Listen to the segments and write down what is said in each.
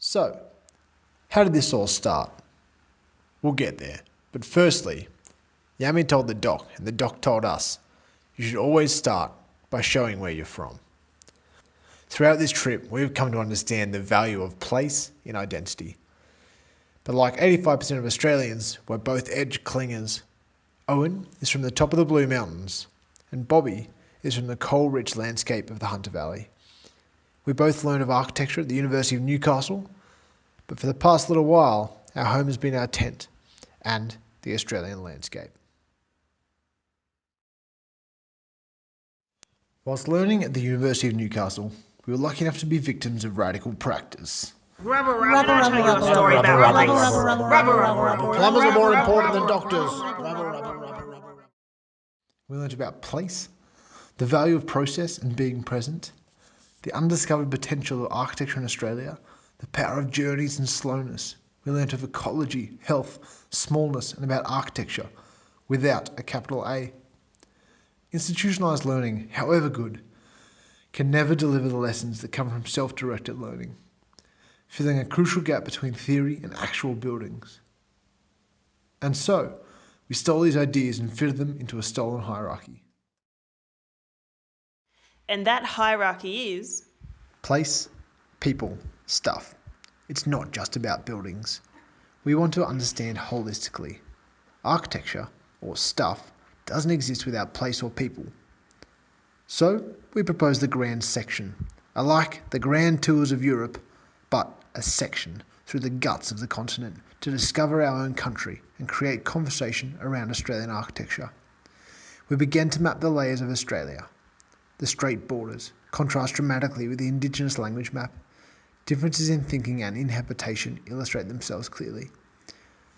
So, how did this all start? We'll get there. But firstly, Yami told the doc, and the doc told us, you should always start by showing where you're from. Throughout this trip, we've come to understand the value of place in identity. But like 85% of Australians, we're both edge clingers. Owen is from the top of the Blue Mountains, and Bobby is from the coal-rich landscape of the Hunter Valley. We both learned of architecture at the University of Newcastle, but for the past little while, our home has been our tent and the Australian landscape. Whilst learning at the University of Newcastle, we were lucky enough to be victims of radical practice. Rubber, can I tell you a story about police? Plumbers are more important than doctors. We learned about place, the value of process and being present, the undiscovered potential of architecture in Australia, the power of journeys and slowness. We learnt of ecology, health, smallness, and about architecture without a capital A. Institutionalised learning, however good, can never deliver the lessons that come from self-directed learning, filling a crucial gap between theory and actual buildings. And so, we stole these ideas and fitted them into a stolen hierarchy. And that hierarchy is Place, people, stuff. It's not just about buildings. We want to understand holistically. Architecture, or stuff, doesn't exist without place or people. So, we propose the grand section, alike the grand tours of Europe, but a section through the guts of the continent to discover our own country and create conversation around Australian architecture. We began to map the layers of Australia. The straight borders contrast dramatically with the Indigenous language map. Differences in thinking and in habitation illustrate themselves clearly.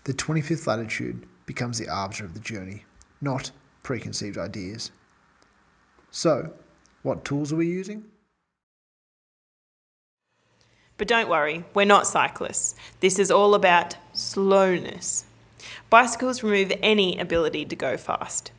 The 25th latitude becomes the arbiter of the journey, not preconceived ideas. So, what tools are we using? But don't worry, we're not cyclists. This is all about slowness. Bicycles remove any ability to go fast.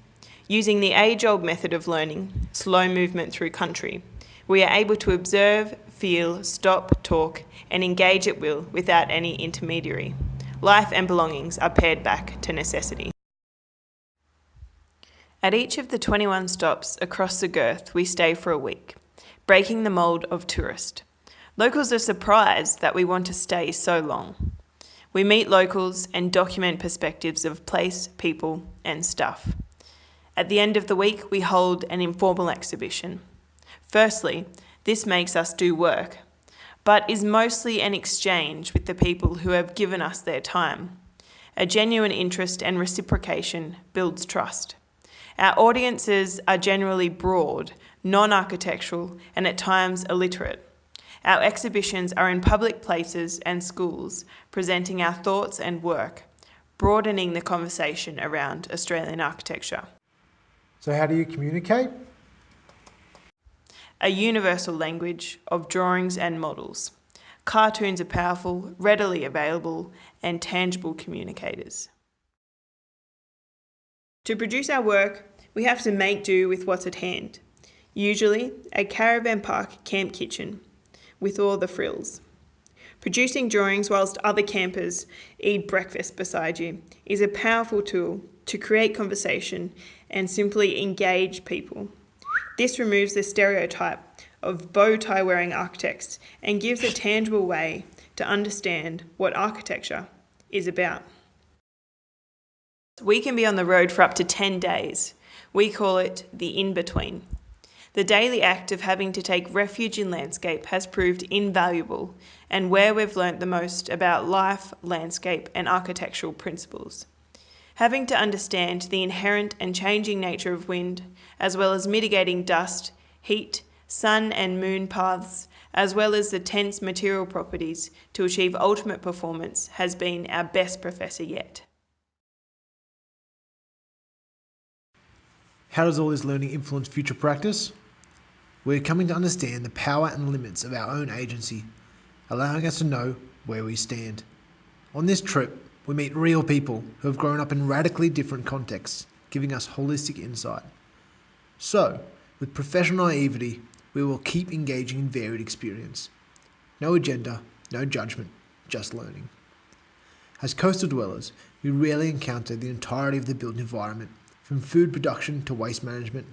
Using the age-old method of learning, slow movement through country, we are able to observe, feel, stop, talk, and engage at will without any intermediary. Life and belongings are pared back to necessity. At each of the 21 stops across the girth, we stay for a week, breaking the mould of tourist. Locals are surprised that we want to stay so long. We meet locals and document perspectives of place, people, and stuff. At the end of the week, we hold an informal exhibition. Firstly, this makes us do work, but is mostly an exchange with the people who have given us their time. A genuine interest and reciprocation builds trust. Our audiences are generally broad, non-architectural, and at times illiterate. Our exhibitions are in public places and schools, presenting our thoughts and work, broadening the conversation around Australian architecture. So how do you communicate? A universal language of drawings and models. Cartoons are powerful, readily available, and tangible communicators. To produce our work, we have to make do with what's at hand. Usually, a caravan park camp kitchen, with all the frills. Producing drawings whilst other campers eat breakfast beside you is a powerful tool to create conversation and simply engage people. This removes the stereotype of bow-tie wearing architects and gives a tangible way to understand what architecture is about. We can be on the road for up to 10 days. We call it the in-between. The daily act of having to take refuge in landscape has proved invaluable and where we've learnt the most about life, landscape, and architectural principles. Having to understand the inherent and changing nature of wind, as well as mitigating dust, heat, sun and moon paths, as well as the tent's material properties to achieve ultimate performance has been our best professor yet. How does all this learning influence future practice? We're coming to understand the power and limits of our own agency, allowing us to know where we stand. On this trip, we meet real people who have grown up in radically different contexts, giving us holistic insight. So, with professional naivety, we will keep engaging in varied experience. No agenda, No judgment, just learning. As coastal dwellers, we rarely encounter the entirety of the built environment, from food production to waste management.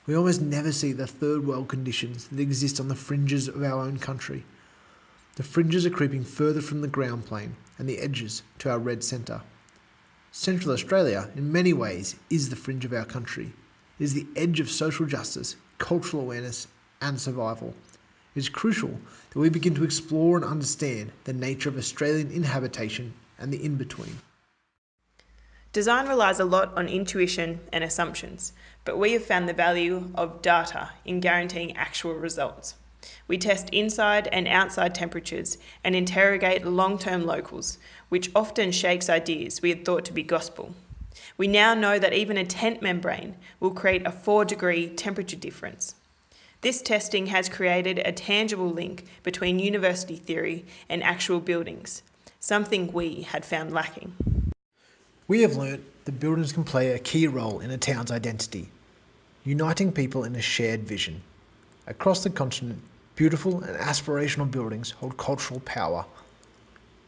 We almost never see the third world conditions that exist on the fringes of our own country. The fringes are creeping further from the ground plane and the edges to our red centre. Central Australia, in many ways, is the fringe of our country. It is the edge of social justice, cultural awareness, and survival. It is crucial that we begin to explore and understand the nature of Australian inhabitation and the in-between. Design relies a lot on intuition and assumptions, but we have found the value of data in guaranteeing actual results. We test inside and outside temperatures and interrogate long-term locals, which often shakes ideas we had thought to be gospel. We now know that even a tent membrane will create a 4-degree temperature difference. This testing has created a tangible link between university theory and actual buildings, something we had found lacking. We have learnt that buildings can play a key role in a town's identity, uniting people in a shared vision. Across the continent, beautiful and aspirational buildings hold cultural power.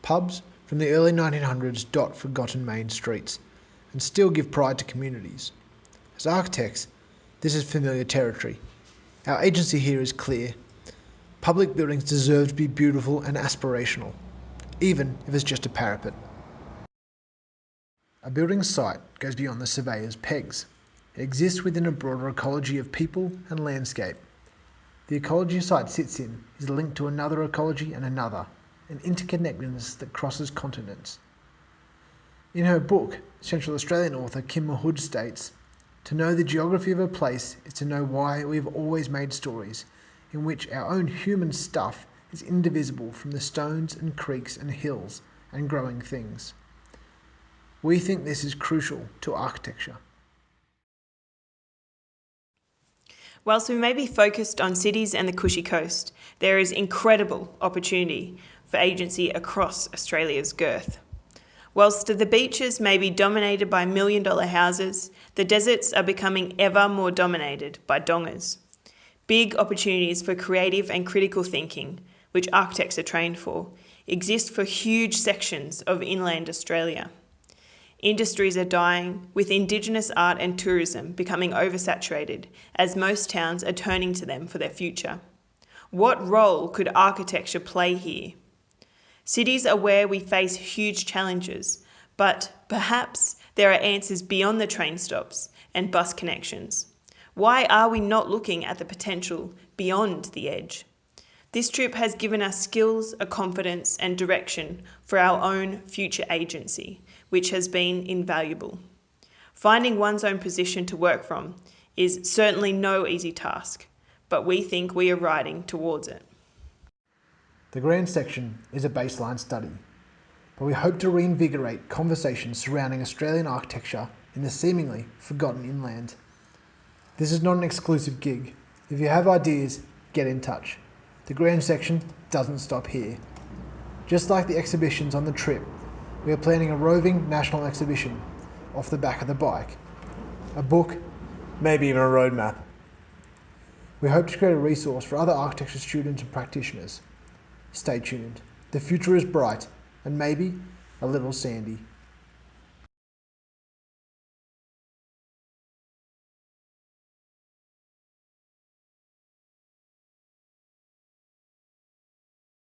Pubs from the early 1900s dot forgotten main streets and still give pride to communities. As architects, this is familiar territory. Our agency here is clear. Public buildings deserve to be beautiful and aspirational, even if it's just a parapet. A building's site goes beyond the surveyor's pegs. It exists within a broader ecology of people and landscape. The ecology a site sits in is linked to another ecology and another, an interconnectedness that crosses continents. In her book, Central Australian author Kim Mahood states, "To know the geography of a place is to know why we have always made stories in which our own human stuff is indivisible from the stones and creeks and hills and growing things." We think this is crucial to architecture. Whilst we may be focused on cities and the Cushy Coast, there is incredible opportunity for agency across Australia's girth. Whilst the beaches may be dominated by million-dollar houses, the deserts are becoming ever more dominated by dongers. Big opportunities for creative and critical thinking, which architects are trained for, exist for huge sections of inland Australia. Industries are dying, with Indigenous art and tourism becoming oversaturated as most towns are turning to them for their future. What role could architecture play here? Cities are where we face huge challenges, but perhaps there are answers beyond the train stops and bus connections. Why are we not looking at the potential beyond the edge? This trip has given us skills, a confidence and direction for our own future agency, which has been invaluable. Finding one's own position to work from is certainly no easy task, but we think we are riding towards it. The grand section is a baseline study, but we hope to reinvigorate conversations surrounding Australian architecture in the seemingly forgotten inland. This is not an exclusive gig. If you have ideas, get in touch. The grand section doesn't stop here. Just like the exhibitions on the trip, we are planning a roving national exhibition off the back of the bike. A book, maybe even a roadmap. We hope to create a resource for other architecture students and practitioners. Stay tuned. The future is bright and maybe a little sandy.